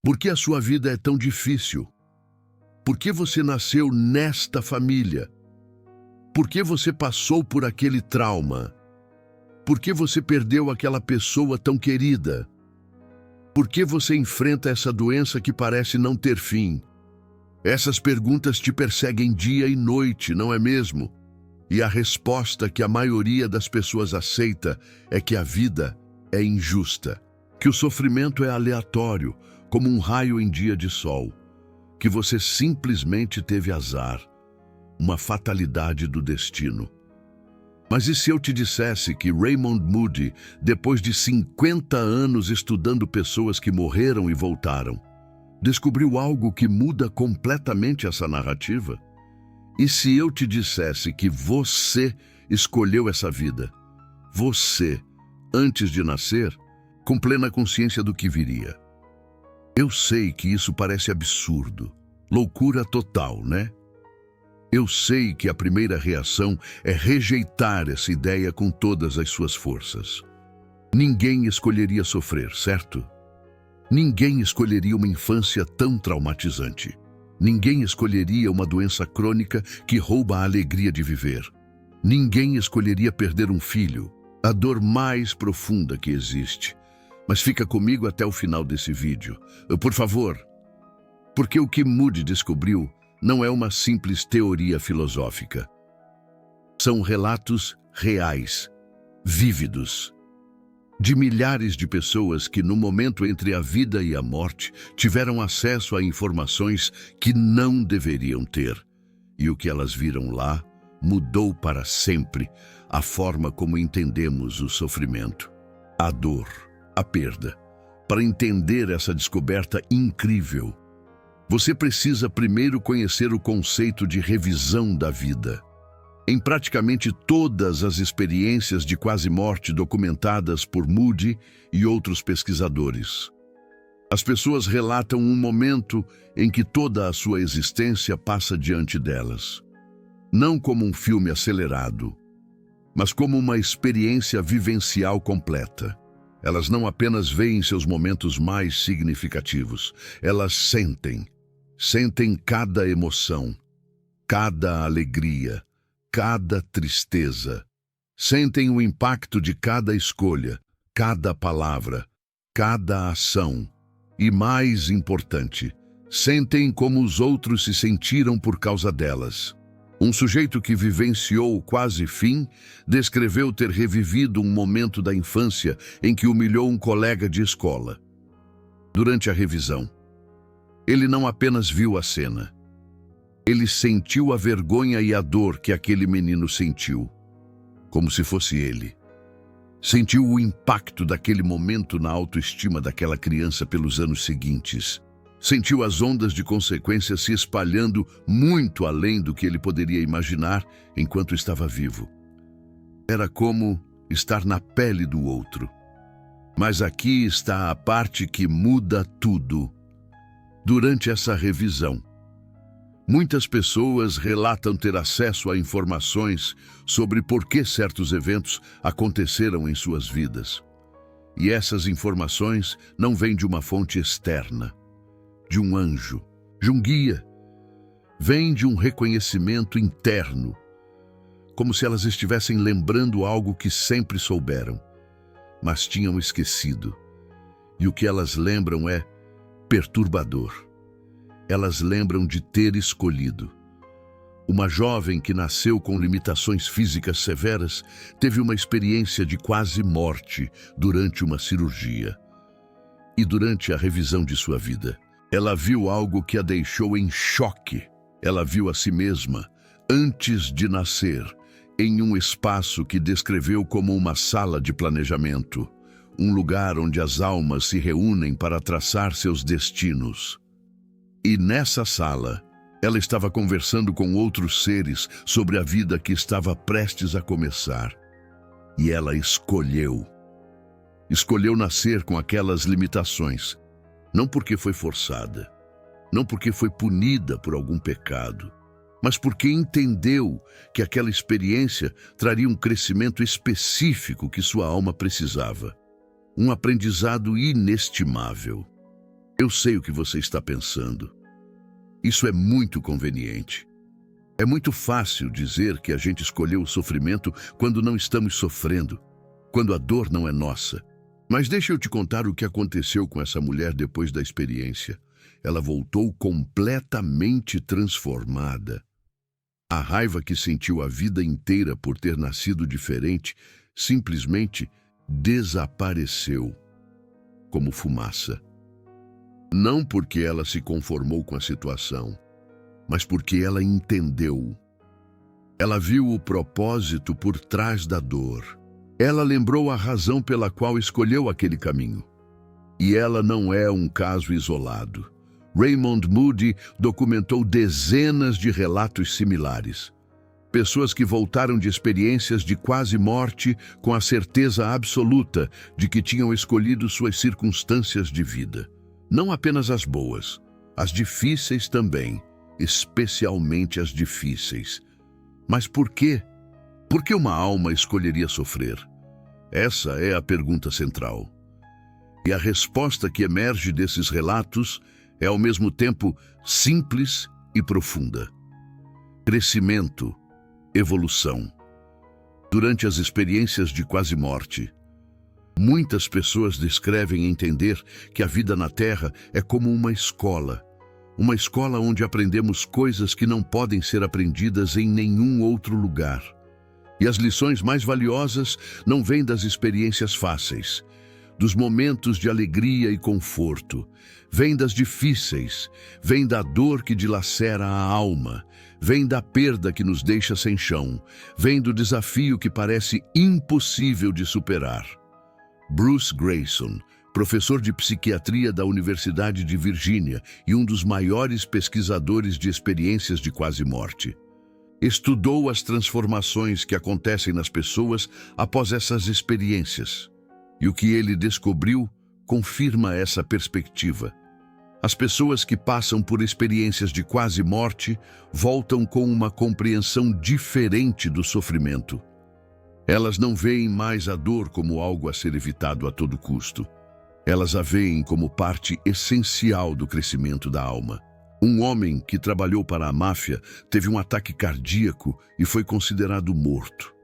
Por que a sua vida é tão difícil? Por que você nasceu nesta família? Por que você passou por aquele trauma? Por que você perdeu aquela pessoa tão querida? Por que você enfrenta essa doença que parece não ter fim? Essas perguntas te perseguem dia e noite, não é mesmo? E a resposta que a maioria das pessoas aceita é que a vida é injusta, que o sofrimento é aleatório, como um raio em dia de sol, que você simplesmente teve azar, uma fatalidade do destino. Mas e se eu te dissesse que Raymond Moody, depois de 50 anos estudando pessoas que morreram e voltaram, descobriu algo que muda completamente essa narrativa? E se eu te dissesse que você escolheu essa vida, você, antes de nascer, com plena consciência do que viria? Eu sei que isso parece absurdo, loucura total, né? Eu sei que a primeira reação é rejeitar essa ideia com todas as suas forças. Ninguém escolheria sofrer, certo? Ninguém escolheria uma infância tão traumatizante. Ninguém escolheria uma doença crônica que rouba a alegria de viver. Ninguém escolheria perder um filho, a dor mais profunda que existe. Mas fica comigo até o final desse vídeo, por favor, porque o que Moody descobriu não é uma simples teoria filosófica. São relatos reais, vívidos, de milhares de pessoas que no momento entre a vida e a morte tiveram acesso a informações que não deveriam ter. E o que elas viram lá mudou para sempre a forma como entendemos o sofrimento, a dor, a perda. Para entender essa descoberta incrível, você precisa primeiro conhecer o conceito de revisão da vida. Em praticamente todas as experiências de quase morte documentadas por Moody e outros pesquisadores, as pessoas relatam um momento em que toda a sua existência passa diante delas. Não como um filme acelerado, mas como uma experiência vivencial completa. Elas não apenas veem seus momentos mais significativos, elas sentem cada emoção, cada alegria, cada tristeza. Sentem o impacto de cada escolha, cada palavra, cada ação. E mais importante, sentem como os outros se sentiram por causa delas. Um sujeito que vivenciou o quase fim descreveu ter revivido um momento da infância em que humilhou um colega de escola. Durante a revisão, ele não apenas viu a cena, ele sentiu a vergonha e a dor que aquele menino sentiu, como se fosse ele. Sentiu o impacto daquele momento na autoestima daquela criança pelos anos seguintes. Sentiu as ondas de consequências se espalhando muito além do que ele poderia imaginar enquanto estava vivo. Era como estar na pele do outro. Mas aqui está a parte que muda tudo. Durante essa revisão, muitas pessoas relatam ter acesso a informações sobre por que certos eventos aconteceram em suas vidas. E essas informações não vêm de uma fonte externa, de um anjo, de um guia. Vêm de um reconhecimento interno, como se elas estivessem lembrando algo que sempre souberam, mas tinham esquecido. E o que elas lembram é perturbador. Elas lembram de ter escolhido. Uma jovem que nasceu com limitações físicas severas teve uma experiência de quase morte durante uma cirurgia. E durante a revisão de sua vida, ela viu algo que a deixou em choque. Ela viu a si mesma, antes de nascer, em um espaço que descreveu como uma sala de planejamento, um lugar onde as almas se reúnem para traçar seus destinos. E nessa sala, ela estava conversando com outros seres sobre a vida que estava prestes a começar. E ela escolheu. Escolheu nascer com aquelas limitações, não porque foi forçada, não porque foi punida por algum pecado, mas porque entendeu que aquela experiência traria um crescimento específico que sua alma precisava. Um aprendizado inestimável. Eu sei o que você está pensando. Isso é muito conveniente. É muito fácil dizer que a gente escolheu o sofrimento quando não estamos sofrendo, quando a dor não é nossa. Mas deixa eu te contar o que aconteceu com essa mulher depois da experiência. Ela voltou completamente transformada. A raiva que sentiu a vida inteira por ter nascido diferente simplesmente desapareceu como fumaça. Não porque ela se conformou com a situação, mas porque ela entendeu. Ela viu o propósito por trás da dor. Ela lembrou a razão pela qual escolheu aquele caminho. E ela não é um caso isolado. Raymond Moody documentou dezenas de relatos similares. Pessoas que voltaram de experiências de quase morte com a certeza absoluta de que tinham escolhido suas circunstâncias de vida. Não apenas as boas, as difíceis também, especialmente as difíceis. Mas por quê? Por que uma alma escolheria sofrer? Essa é a pergunta central. E a resposta que emerge desses relatos é ao mesmo tempo simples e profunda. Crescimento, evolução. Durante as experiências de quase morte, muitas pessoas descrevem entender que a vida na Terra é como uma escola onde aprendemos coisas que não podem ser aprendidas em nenhum outro lugar. E as lições mais valiosas não vêm das experiências fáceis, dos momentos de alegria e conforto, vêm das difíceis, vêm da dor que dilacera a alma, vêm da perda que nos deixa sem chão, vêm do desafio que parece impossível de superar. Bruce Greyson, professor de psiquiatria da Universidade de Virgínia e um dos maiores pesquisadores de experiências de quase morte, estudou as transformações que acontecem nas pessoas após essas experiências. E o que ele descobriu confirma essa perspectiva. As pessoas que passam por experiências de quase morte voltam com uma compreensão diferente do sofrimento. Elas não veem mais a dor como algo a ser evitado a todo custo. Elas a veem como parte essencial do crescimento da alma. Um homem que trabalhou para a máfia teve um ataque cardíaco e foi considerado morto.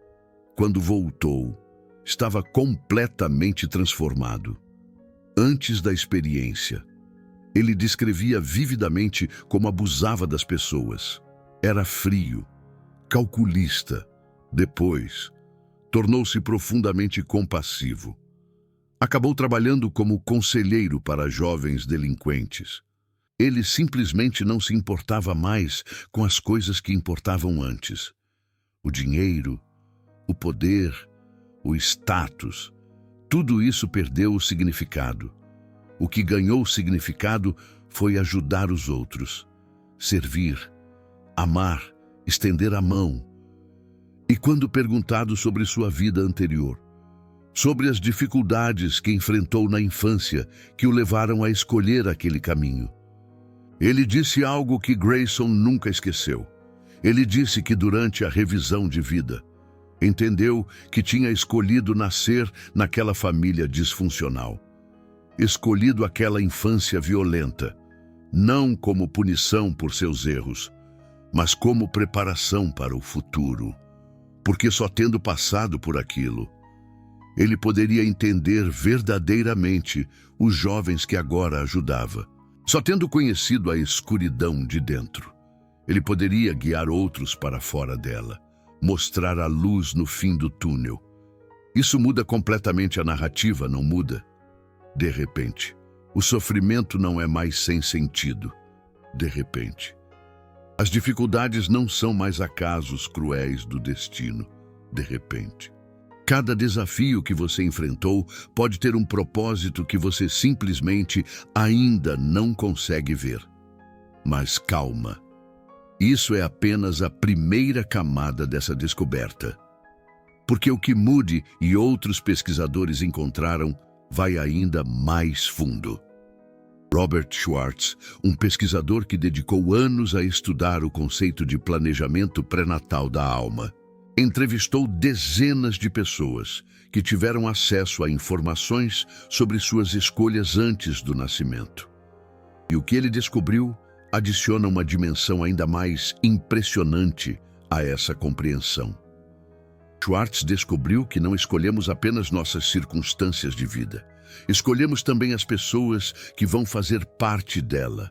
Quando voltou, estava completamente transformado. Antes da experiência, ele descrevia vividamente como abusava das pessoas. Era frio, calculista. Depois, tornou-se profundamente compassivo. Acabou trabalhando como conselheiro para jovens delinquentes. Ele simplesmente não se importava mais com as coisas que importavam antes. O dinheiro, o poder, o status, tudo isso perdeu o significado. O que ganhou significado foi ajudar os outros, servir, amar, estender a mão. E quando perguntado sobre sua vida anterior, sobre as dificuldades que enfrentou na infância que o levaram a escolher aquele caminho, ele disse algo que Greyson nunca esqueceu. Ele disse que durante a revisão de vida, entendeu que tinha escolhido nascer naquela família disfuncional. Escolhido aquela infância violenta, não como punição por seus erros, mas como preparação para o futuro. Porque só tendo passado por aquilo, ele poderia entender verdadeiramente os jovens que agora ajudava. Só tendo conhecido a escuridão de dentro, ele poderia guiar outros para fora dela, mostrar a luz no fim do túnel. Isso muda completamente a narrativa, não muda? De repente, o sofrimento não é mais sem sentido. De repente, as dificuldades não são mais acasos cruéis do destino. De repente, cada desafio que você enfrentou pode ter um propósito que você simplesmente ainda não consegue ver. Mas calma. Isso é apenas a primeira camada dessa descoberta. Porque o que Moody e outros pesquisadores encontraram vai ainda mais fundo. Robert Schwartz, um pesquisador que dedicou anos a estudar o conceito de planejamento pré-natal da alma, entrevistou dezenas de pessoas que tiveram acesso a informações sobre suas escolhas antes do nascimento. E o que ele descobriu adiciona uma dimensão ainda mais impressionante a essa compreensão. Schwartz descobriu que não escolhemos apenas nossas circunstâncias de vida. Escolhemos também as pessoas que vão fazer parte dela.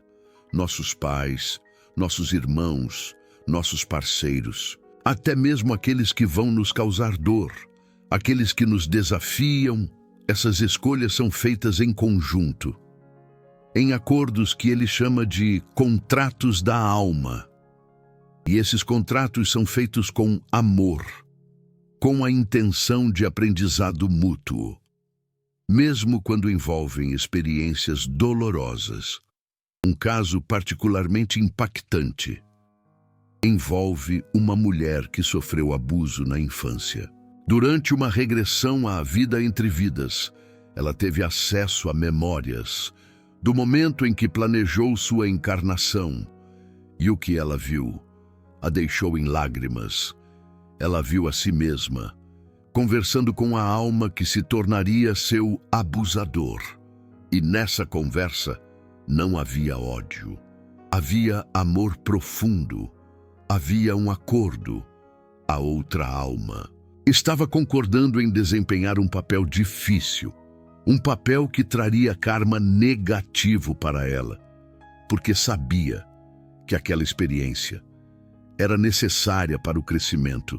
Nossos pais, nossos irmãos, nossos parceiros, até mesmo aqueles que vão nos causar dor, aqueles que nos desafiam. Essas escolhas são feitas em conjunto, em acordos que ele chama de contratos da alma. E esses contratos são feitos com amor, com a intenção de aprendizado mútuo, mesmo quando envolvem experiências dolorosas. Um caso particularmente impactante envolve uma mulher que sofreu abuso na infância. Durante uma regressão à vida entre vidas, ela teve acesso a memórias do momento em que planejou sua encarnação, e o que ela viu a deixou em lágrimas. Ela viu a si mesma, conversando com a alma que se tornaria seu abusador. E nessa conversa não havia ódio. Havia amor profundo. Havia um acordo. A outra alma estava concordando em desempenhar um papel difícil, um papel que traria karma negativo para ela, porque sabia que aquela experiência era necessária para o crescimento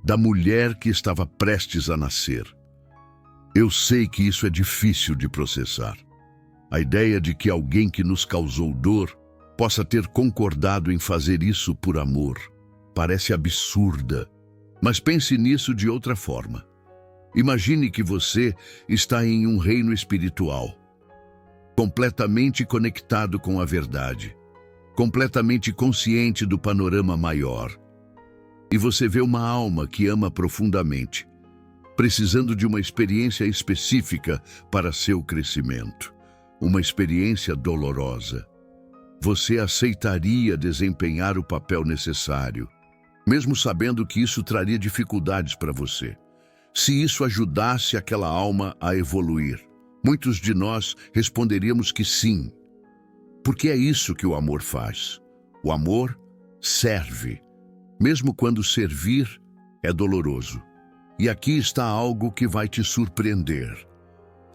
da mulher que estava prestes a nascer. Eu sei que isso é difícil de processar. A ideia de que alguém que nos causou dor possa ter concordado em fazer isso por amor parece absurda, mas pense nisso de outra forma. Imagine que você está em um reino espiritual, completamente conectado com a verdade, completamente consciente do panorama maior. E você vê uma alma que ama profundamente, precisando de uma experiência específica para seu crescimento, uma experiência dolorosa. Você aceitaria desempenhar o papel necessário, mesmo sabendo que isso traria dificuldades para você, se isso ajudasse aquela alma a evoluir? Muitos de nós responderíamos que sim, porque é isso que o amor faz. O amor serve, mesmo quando servir é doloroso. E aqui está algo que vai te surpreender.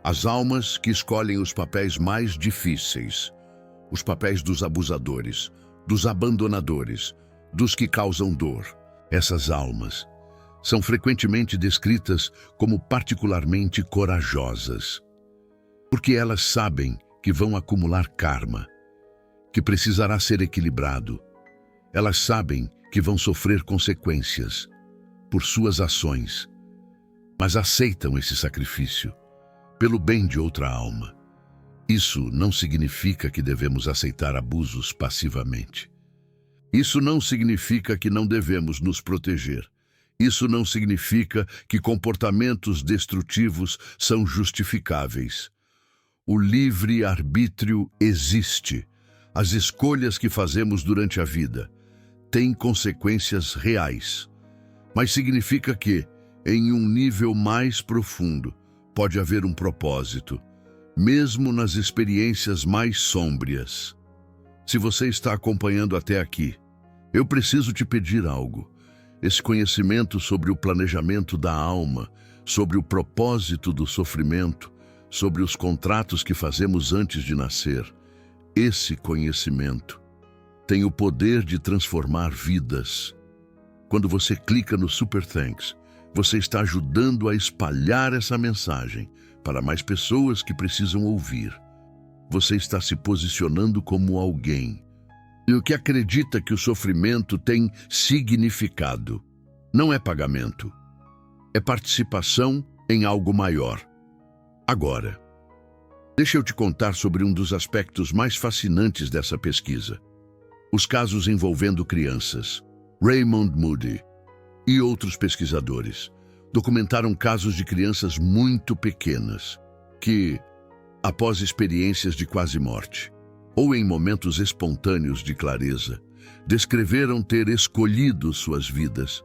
As almas que escolhem os papéis mais difíceis, os papéis dos abusadores, dos abandonadores, dos que causam dor, essas almas são frequentemente descritas como particularmente corajosas, porque elas sabem que vão acumular karma, que precisará ser equilibrado. Elas sabem que vão sofrer consequências por suas ações, mas aceitam esse sacrifício pelo bem de outra alma. Isso não significa que devemos aceitar abusos passivamente. Isso não significa que não devemos nos proteger. Isso não significa que comportamentos destrutivos são justificáveis. O livre-arbítrio existe. As escolhas que fazemos durante a vida têm consequências reais. Mas significa que, em um nível mais profundo, pode haver um propósito, mesmo nas experiências mais sômbrias. Se você está acompanhando até aqui, eu preciso te pedir algo. Esse conhecimento sobre o planejamento da alma, sobre o propósito do sofrimento, sobre os contratos que fazemos antes de nascer, esse conhecimento tem o poder de transformar vidas. Quando você clica no Super Thanks, você está ajudando a espalhar essa mensagem para mais pessoas que precisam ouvir. Você está se posicionando como alguém e o que acredita que o sofrimento tem significado. Não é pagamento, é participação em algo maior. Agora, deixa eu te contar sobre um dos aspectos mais fascinantes dessa pesquisa. Os casos envolvendo crianças. Raymond Moody e outros pesquisadores documentaram casos de crianças muito pequenas que, após experiências de quase morte, ou em momentos espontâneos de clareza, descreveram ter escolhido suas vidas.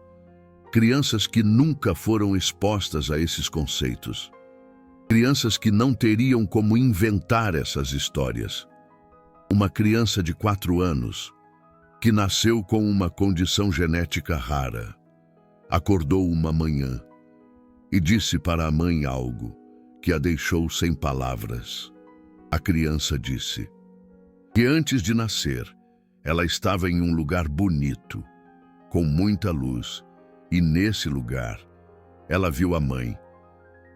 Crianças que nunca foram expostas a esses conceitos. Crianças que não teriam como inventar essas histórias. Uma criança de 4 anos, que nasceu com uma condição genética rara, acordou uma manhã e disse para a mãe algo que a deixou sem palavras. A criança disse que antes de nascer, ela estava em um lugar bonito, com muita luz, e nesse lugar, ela viu a mãe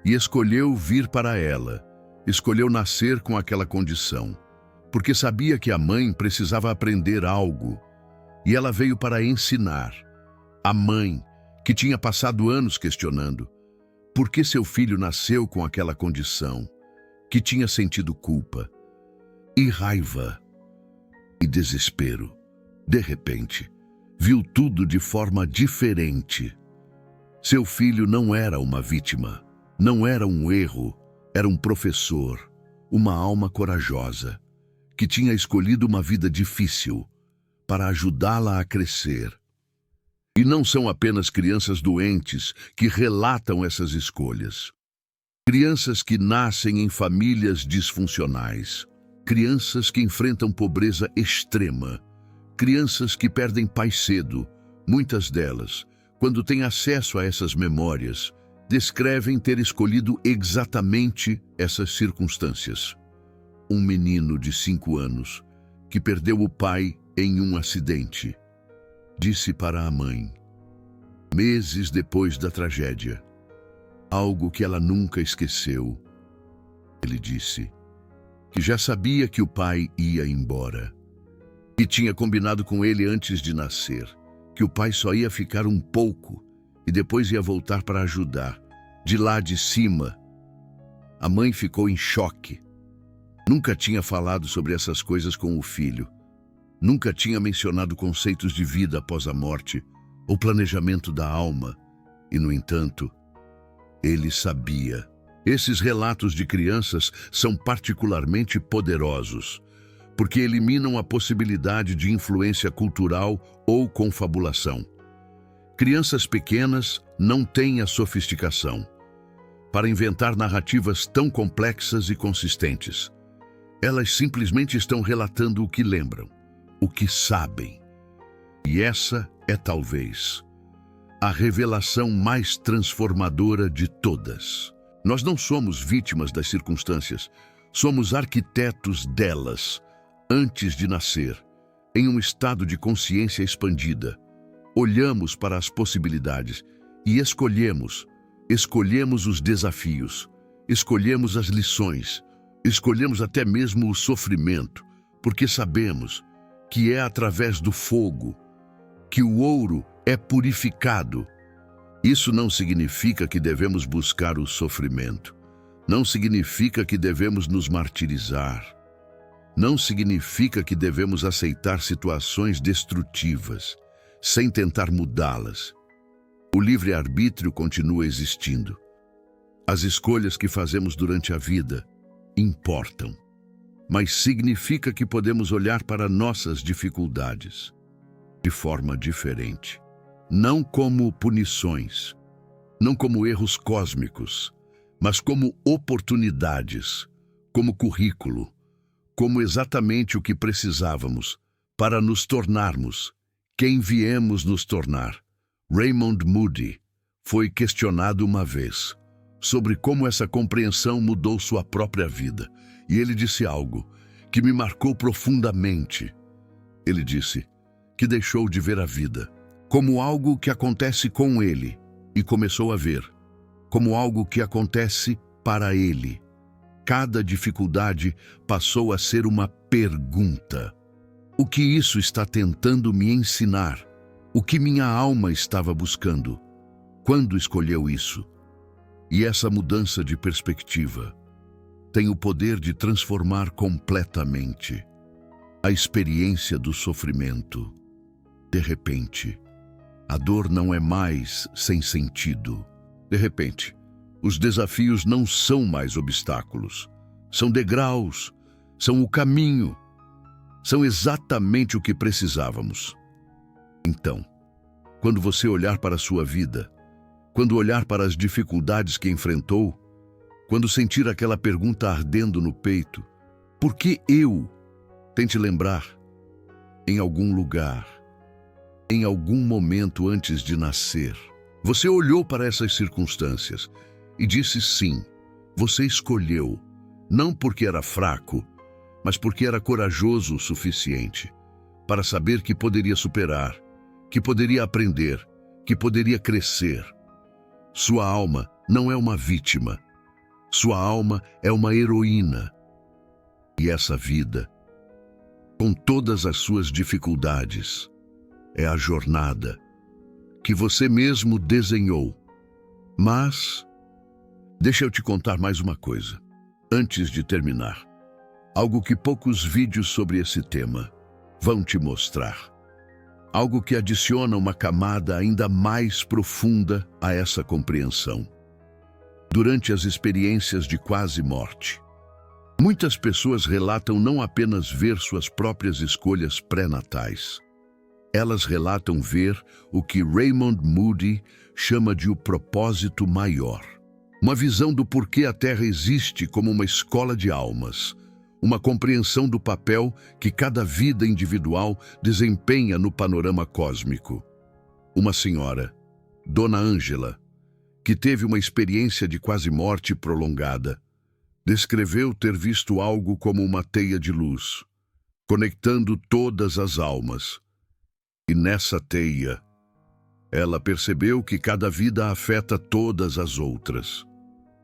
e escolheu vir para ela, escolheu nascer com aquela condição, porque sabia que a mãe precisava aprender algo, e ela veio para ensinar. A mãe, que tinha passado anos questionando por que seu filho nasceu com aquela condição, que tinha sentido culpa e raiva e desespero, de repente, viu tudo de forma diferente. Seu filho não era uma vítima, não era um erro, era um professor, uma alma corajosa, que tinha escolhido uma vida difícil para ajudá-la a crescer. E não são apenas crianças doentes que relatam essas escolhas. Crianças que nascem em famílias disfuncionais, crianças que enfrentam pobreza extrema, crianças que perdem pais cedo, muitas delas, quando têm acesso a essas memórias, descrevem ter escolhido exatamente essas circunstâncias. Um menino de 5 anos, que perdeu o pai em um acidente, disse para a mãe, meses depois da tragédia, algo que ela nunca esqueceu. Ele disse que já sabia que o pai ia embora, que tinha combinado com ele antes de nascer, que o pai só ia ficar um pouco e depois ia voltar para ajudar. De lá de cima, a mãe ficou em choque. Nunca tinha falado sobre essas coisas com o filho. Nunca tinha mencionado conceitos de vida após a morte ou planejamento da alma. E, no entanto, ele sabia. Esses relatos de crianças são particularmente poderosos, porque eliminam a possibilidade de influência cultural ou confabulação. Crianças pequenas não têm a sofisticação para inventar narrativas tão complexas e consistentes. Elas simplesmente estão relatando o que lembram, o que sabem. E essa é talvez a revelação mais transformadora de todas. Nós não somos vítimas das circunstâncias, somos arquitetos delas, antes de nascer, em um estado de consciência expandida. Olhamos para as possibilidades e escolhemos os desafios, escolhemos as lições, escolhemos até mesmo o sofrimento, porque sabemos que é através do fogo que o ouro é purificado. Isso não significa que devemos buscar o sofrimento, não significa que devemos nos martirizar, não significa que devemos aceitar situações destrutivas, sem tentar mudá-las. O livre-arbítrio continua existindo. As escolhas que fazemos durante a vida importam, mas significa que podemos olhar para nossas dificuldades de forma diferente. Não como punições, não como erros cósmicos, mas como oportunidades, como currículo, como exatamente o que precisávamos para nos tornarmos quem viemos nos tornar. Raymond Moody foi questionado uma vez sobre como essa compreensão mudou sua própria vida, e ele disse algo que me marcou profundamente. Ele disse que deixou de ver a vida como algo que acontece com ele e começou a ver como algo que acontece para ele. Cada dificuldade passou a ser uma pergunta. O que isso está tentando me ensinar? O que minha alma estava buscando? Quando escolheu isso? E essa mudança de perspectiva tem o poder de transformar completamente a experiência do sofrimento. De repente, a dor não é mais sem sentido. De repente, os desafios não são mais obstáculos. São degraus, são o caminho, são exatamente o que precisávamos. Então, quando você olhar para a sua vida, quando olhar para as dificuldades que enfrentou, quando sentir aquela pergunta ardendo no peito, por que eu? Tente lembrar, em algum lugar, em algum momento antes de nascer, você olhou para essas circunstâncias e disse sim. Você escolheu, não porque era fraco, mas porque era corajoso o suficiente para saber que poderia superar, que poderia aprender, que poderia crescer. Sua alma não é uma vítima. Sua alma é uma heroína. E essa vida, com todas as suas dificuldades, é a jornada que você mesmo desenhou. Mas, deixa eu te contar mais uma coisa, antes de terminar. Algo que poucos vídeos sobre esse tema vão te mostrar. Algo que adiciona uma camada ainda mais profunda a essa compreensão. Durante as experiências de quase morte, muitas pessoas relatam não apenas ver suas próprias escolhas pré-natais. Elas relatam ver o que Raymond Moody chama de o propósito maior. Uma visão do porquê a Terra existe como uma escola de almas. Uma compreensão do papel que cada vida individual desempenha no panorama cósmico. Uma senhora, Dona Ângela, que teve uma experiência de quase morte prolongada, descreveu ter visto algo como uma teia de luz, conectando todas as almas. E nessa teia, ela percebeu que cada vida afeta todas as outras.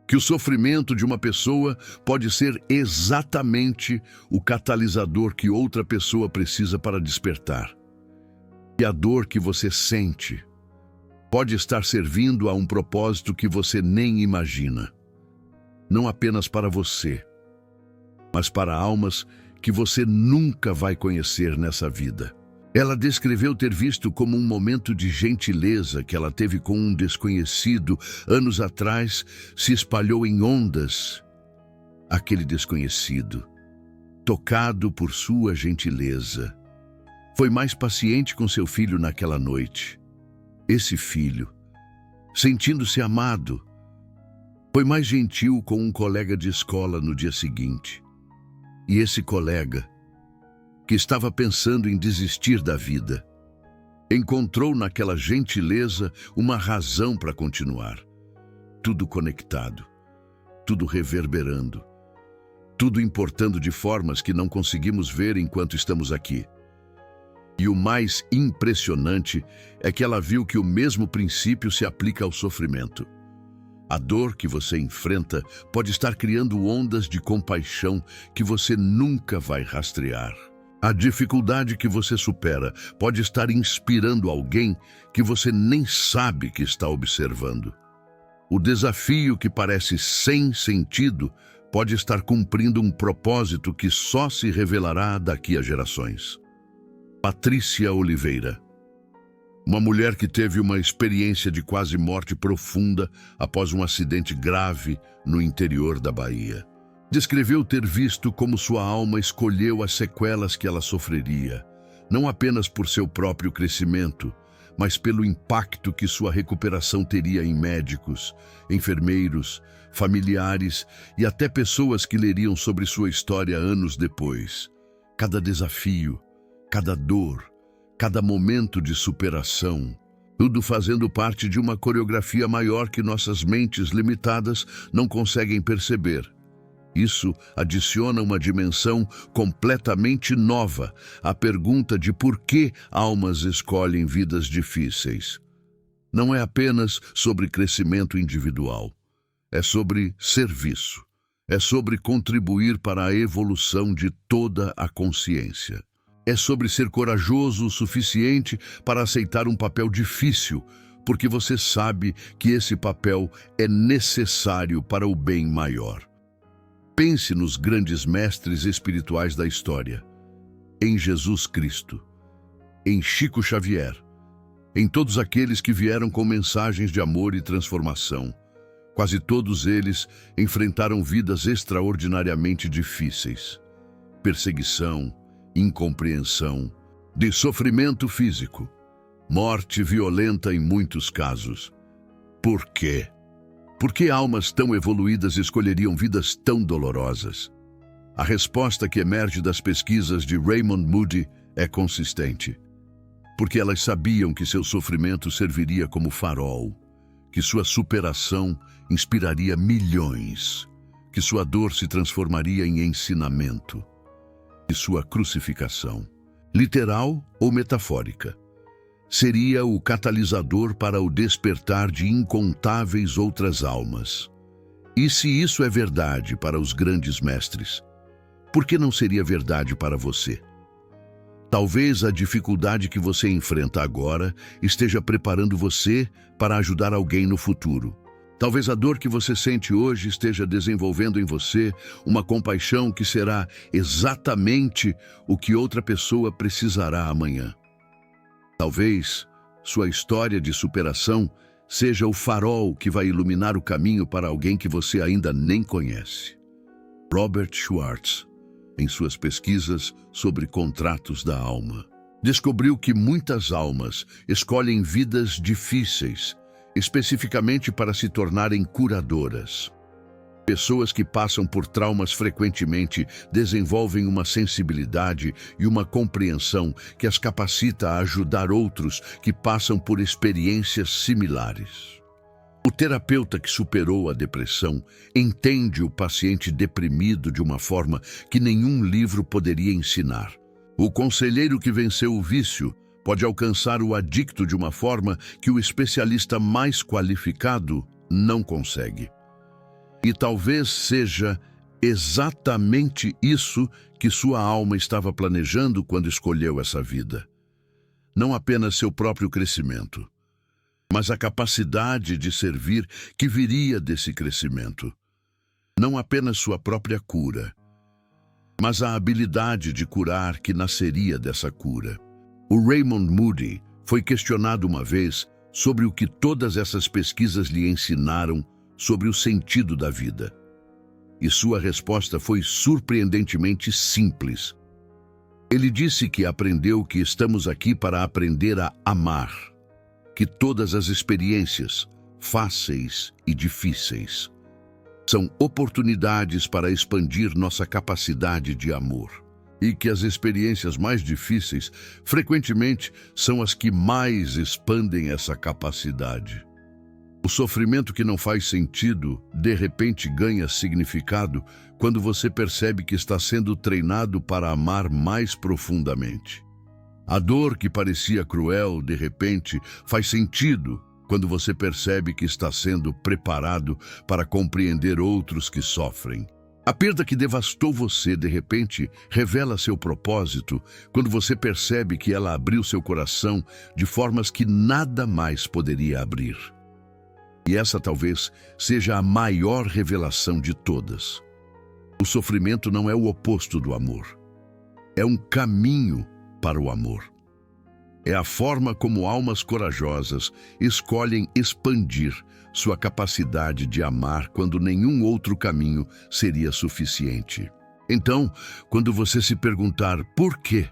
Que o sofrimento de uma pessoa pode ser exatamente o catalisador que outra pessoa precisa para despertar. E a dor que você sente pode estar servindo a um propósito que você nem imagina. Não apenas para você, mas para almas que você nunca vai conhecer nessa vida. Ela descreveu ter visto como um momento de gentileza que ela teve com um desconhecido anos atrás se espalhou em ondas. Aquele desconhecido, tocado por sua gentileza, foi mais paciente com seu filho naquela noite. Esse filho, sentindo-se amado, foi mais gentil com um colega de escola no dia seguinte. E esse colega, que estava pensando em desistir da vida, encontrou naquela gentileza uma razão para continuar. Tudo conectado, tudo reverberando, tudo importando de formas que não conseguimos ver enquanto estamos aqui. E o mais impressionante é que ela viu que o mesmo princípio se aplica ao sofrimento. A dor que você enfrenta pode estar criando ondas de compaixão que você nunca vai rastrear. A dificuldade que você supera pode estar inspirando alguém que você nem sabe que está observando. O desafio que parece sem sentido pode estar cumprindo um propósito que só se revelará daqui a gerações. Patrícia Oliveira, uma mulher que teve uma experiência de quase morte profunda após um acidente grave no interior da Bahia. Descreveu ter visto como sua alma escolheu as sequelas que ela sofreria, não apenas por seu próprio crescimento, mas pelo impacto que sua recuperação teria em médicos, enfermeiros, familiares e até pessoas que leriam sobre sua história anos depois. Cada desafio, cada dor, cada momento de superação, tudo fazendo parte de uma coreografia maior que nossas mentes limitadas não conseguem perceber. Isso adiciona uma dimensão completamente nova à pergunta de por que almas escolhem vidas difíceis. Não é apenas sobre crescimento individual, é sobre serviço, é sobre contribuir para a evolução de toda a consciência. É sobre ser corajoso o suficiente para aceitar um papel difícil, porque você sabe que esse papel é necessário para o bem maior. Pense nos grandes mestres espirituais da história, em Jesus Cristo, em Chico Xavier, em todos aqueles que vieram com mensagens de amor e transformação. Quase todos eles enfrentaram vidas extraordinariamente difíceis. Perseguição, incompreensão, de sofrimento físico, morte violenta em muitos casos. Por quê? Por que almas tão evoluídas escolheriam vidas tão dolorosas? A resposta que emerge das pesquisas de Raymond Moody é consistente. Porque elas sabiam que seu sofrimento serviria como farol, que sua superação inspiraria milhões, que sua dor se transformaria em ensinamento, e sua crucificação, literal ou metafórica, seria o catalisador para o despertar de incontáveis outras almas. E se isso é verdade para os grandes mestres, por que não seria verdade para você? Talvez a dificuldade que você enfrenta agora esteja preparando você para ajudar alguém no futuro. Talvez a dor que você sente hoje esteja desenvolvendo em você uma compaixão que será exatamente o que outra pessoa precisará amanhã. Talvez sua história de superação seja o farol que vai iluminar o caminho para alguém que você ainda nem conhece. Robert Schwartz, em suas pesquisas sobre contratos da alma, descobriu que muitas almas escolhem vidas difíceis, especificamente para se tornarem curadoras. Pessoas que passam por traumas frequentemente desenvolvem uma sensibilidade e uma compreensão que as capacita a ajudar outros que passam por experiências similares. O terapeuta que superou a depressão entende o paciente deprimido de uma forma que nenhum livro poderia ensinar. O conselheiro que venceu o vício pode alcançar o adicto de uma forma que o especialista mais qualificado não consegue. E talvez seja exatamente isso que sua alma estava planejando quando escolheu essa vida. Não apenas seu próprio crescimento, mas a capacidade de servir que viria desse crescimento. Não apenas sua própria cura, mas a habilidade de curar que nasceria dessa cura. O Raymond Moody foi questionado uma vez sobre o que todas essas pesquisas lhe ensinaram sobre o sentido da vida. E sua resposta foi surpreendentemente simples. Ele disse que aprendeu que estamos aqui para aprender a amar, que todas as experiências, fáceis e difíceis, são oportunidades para expandir nossa capacidade de amor. E que as experiências mais difíceis, frequentemente, são as que mais expandem essa capacidade. O sofrimento que não faz sentido, de repente ganha significado quando você percebe que está sendo treinado para amar mais profundamente. A dor que parecia cruel, de repente, faz sentido quando você percebe que está sendo preparado para compreender outros que sofrem. A perda que devastou você, de repente, revela seu propósito quando você percebe que ela abriu seu coração de formas que nada mais poderia abrir. E essa talvez seja a maior revelação de todas. O sofrimento não é o oposto do amor. É um caminho para o amor. É a forma como almas corajosas escolhem expandir sua capacidade de amar quando nenhum outro caminho seria suficiente. Então, quando você se perguntar por quê?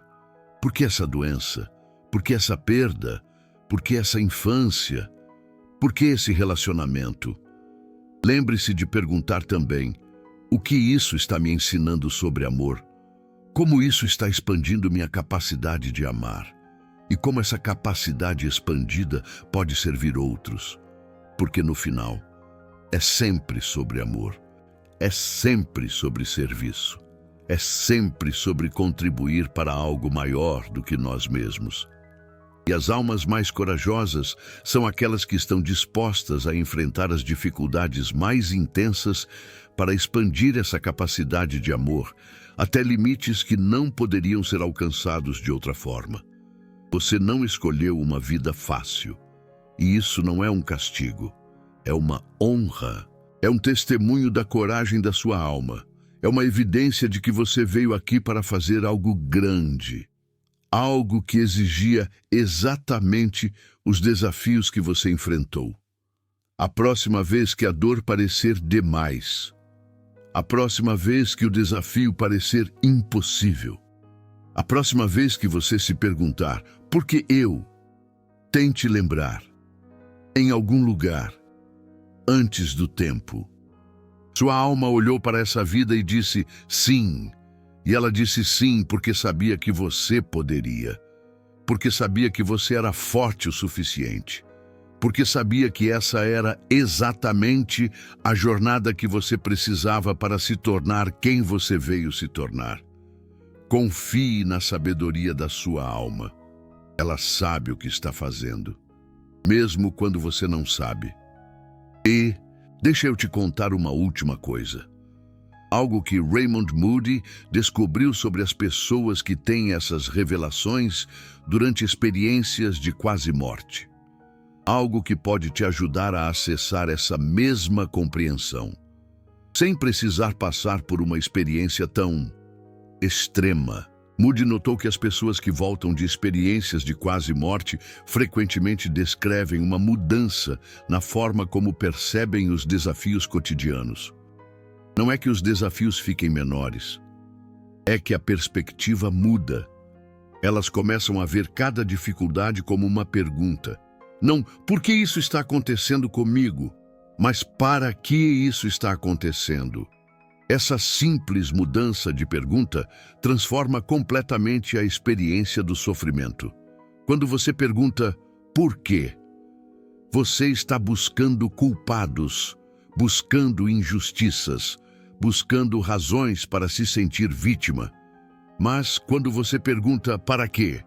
Por que essa doença? Por que essa perda? Por que essa infância? Por que esse relacionamento? Lembre-se de perguntar também: o que isso está me ensinando sobre amor? Como isso está expandindo minha capacidade de amar? E como essa capacidade expandida pode servir outros? Porque no final, é sempre sobre amor. É sempre sobre serviço. É sempre sobre contribuir para algo maior do que nós mesmos. E as almas mais corajosas são aquelas que estão dispostas a enfrentar as dificuldades mais intensas para expandir essa capacidade de amor até limites que não poderiam ser alcançados de outra forma. Você não escolheu uma vida fácil, e isso não é um castigo, é uma honra, é um testemunho da coragem da sua alma, é uma evidência de que você veio aqui para fazer algo grande, algo que exigia exatamente os desafios que você enfrentou. A próxima vez que a dor parecer demais, a próxima vez que o desafio parecer impossível, a próxima vez que você se perguntar, por que eu? Tente lembrar, em algum lugar, antes do tempo, sua alma olhou para essa vida e disse, sim, E ela disse sim, porque sabia que você poderia. Porque sabia que você era forte o suficiente. Porque sabia que essa era exatamente a jornada que você precisava para se tornar quem você veio se tornar. Confie na sabedoria da sua alma. Ela sabe o que está fazendo, mesmo quando você não sabe. E deixa eu te contar uma última coisa. Algo que Raymond Moody descobriu sobre as pessoas que têm essas revelações durante experiências de quase morte. Algo que pode te ajudar a acessar essa mesma compreensão, sem precisar passar por uma experiência tão extrema. Moody notou que as pessoas que voltam de experiências de quase morte frequentemente descrevem uma mudança na forma como percebem os desafios cotidianos. Não é que os desafios fiquem menores, é que a perspectiva muda. Elas começam a ver cada dificuldade como uma pergunta. Não, por que isso está acontecendo comigo? Mas para que isso está acontecendo? Essa simples mudança de pergunta transforma completamente a experiência do sofrimento. Quando você pergunta por quê, você está buscando culpados, buscando injustiças, buscando razões para se sentir vítima. Mas quando você pergunta para quê,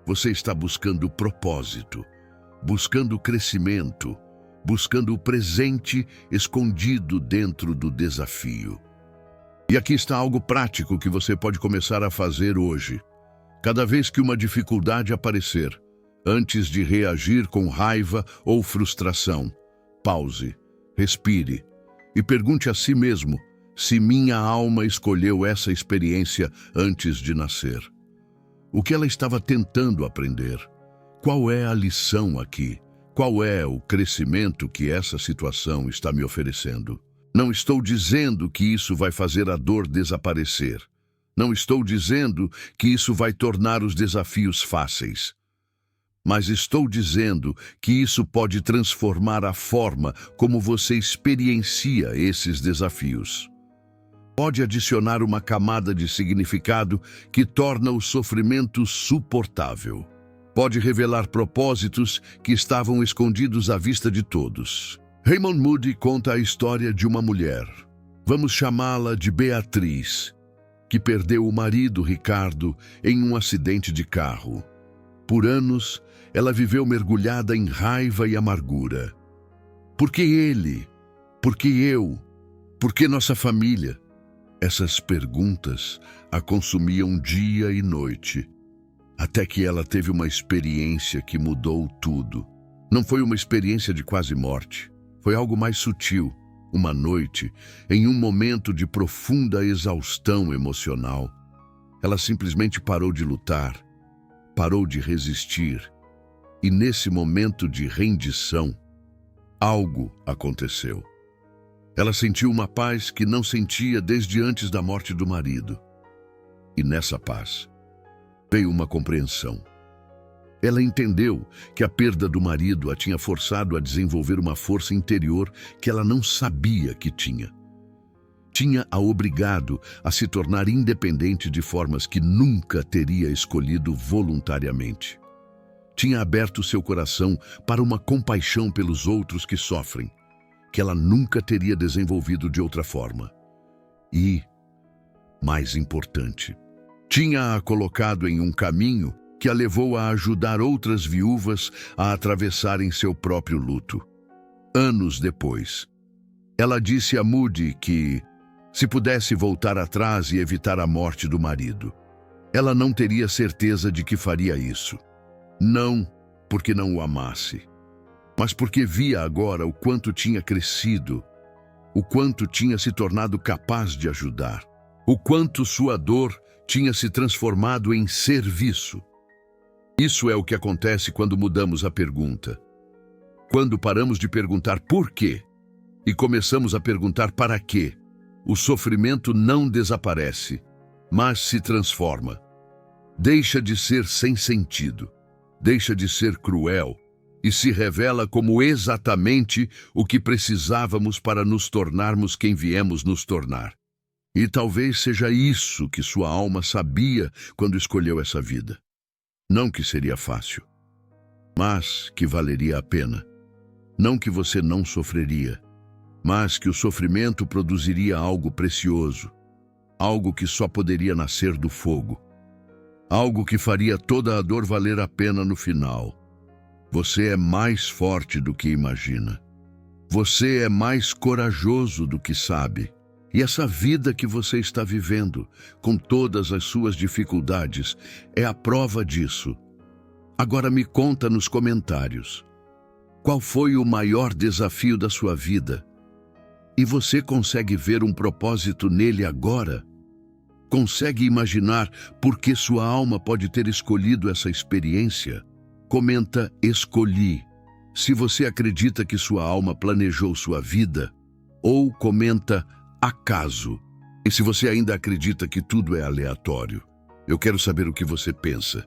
você está buscando propósito, buscando crescimento, buscando o presente escondido dentro do desafio. E aqui está algo prático que você pode começar a fazer hoje. Cada vez que uma dificuldade aparecer, antes de reagir com raiva ou frustração, pause, respire e pergunte a si mesmo se minha alma escolheu essa experiência antes de nascer. O que ela estava tentando aprender? Qual é a lição aqui? Qual é o crescimento que essa situação está me oferecendo? Não estou dizendo que isso vai fazer a dor desaparecer. Não estou dizendo que isso vai tornar os desafios fáceis. Mas estou dizendo que isso pode transformar a forma como você experiencia esses desafios. Pode adicionar uma camada de significado que torna o sofrimento suportável. Pode revelar propósitos que estavam escondidos à vista de todos. Raymond Moody conta a história de uma mulher, vamos chamá-la de Beatriz, que perdeu o marido Ricardo em um acidente de carro. Por anos, ela viveu mergulhada em raiva e amargura. Por que ele? Por que eu? Por que nossa família? Essas perguntas a consumiam dia e noite, até que ela teve uma experiência que mudou tudo. Não foi uma experiência de quase morte. Foi algo mais sutil, uma noite, em um momento de profunda exaustão emocional. Ela simplesmente parou de lutar, parou de resistir, e nesse momento de rendição, algo aconteceu. Ela sentiu uma paz que não sentia desde antes da morte do marido. E nessa paz, veio uma compreensão. Ela entendeu que a perda do marido a tinha forçado a desenvolver uma força interior que ela não sabia que tinha. Tinha-a obrigado a se tornar independente de formas que nunca teria escolhido voluntariamente. Tinha aberto seu coração para uma compaixão pelos outros que sofrem, que ela nunca teria desenvolvido de outra forma. E, mais importante, tinha-a colocado em um caminho que a levou a ajudar outras viúvas a atravessarem seu próprio luto. Anos depois, ela disse a Moody que, se pudesse voltar atrás e evitar a morte do marido, ela não teria certeza de que faria isso. Não porque não o amasse, mas porque via agora o quanto tinha crescido, o quanto tinha se tornado capaz de ajudar, o quanto sua dor tinha se transformado em serviço. Isso é o que acontece quando mudamos a pergunta. Quando paramos de perguntar por quê e começamos a perguntar para quê, o sofrimento não desaparece, mas se transforma. Deixa de ser sem sentido, deixa de ser cruel e se revela como exatamente o que precisávamos para nos tornarmos quem viemos nos tornar. E talvez seja isso que sua alma sabia quando escolheu essa vida. Não que seria fácil, mas que valeria a pena. Não que você não sofreria, mas que o sofrimento produziria algo precioso, algo que só poderia nascer do fogo, algo que faria toda a dor valer a pena no final. Você é mais forte do que imagina. Você é mais corajoso do que sabe. E essa vida que você está vivendo, com todas as suas dificuldades, é a prova disso. Agora me conta nos comentários. Qual foi o maior desafio da sua vida? E você consegue ver um propósito nele agora? Consegue imaginar por que sua alma pode ter escolhido essa experiência? Comenta "escolhi" se você acredita que sua alma planejou sua vida, ou comenta "acaso" e se você ainda acredita que tudo é aleatório. Eu quero saber o que você pensa.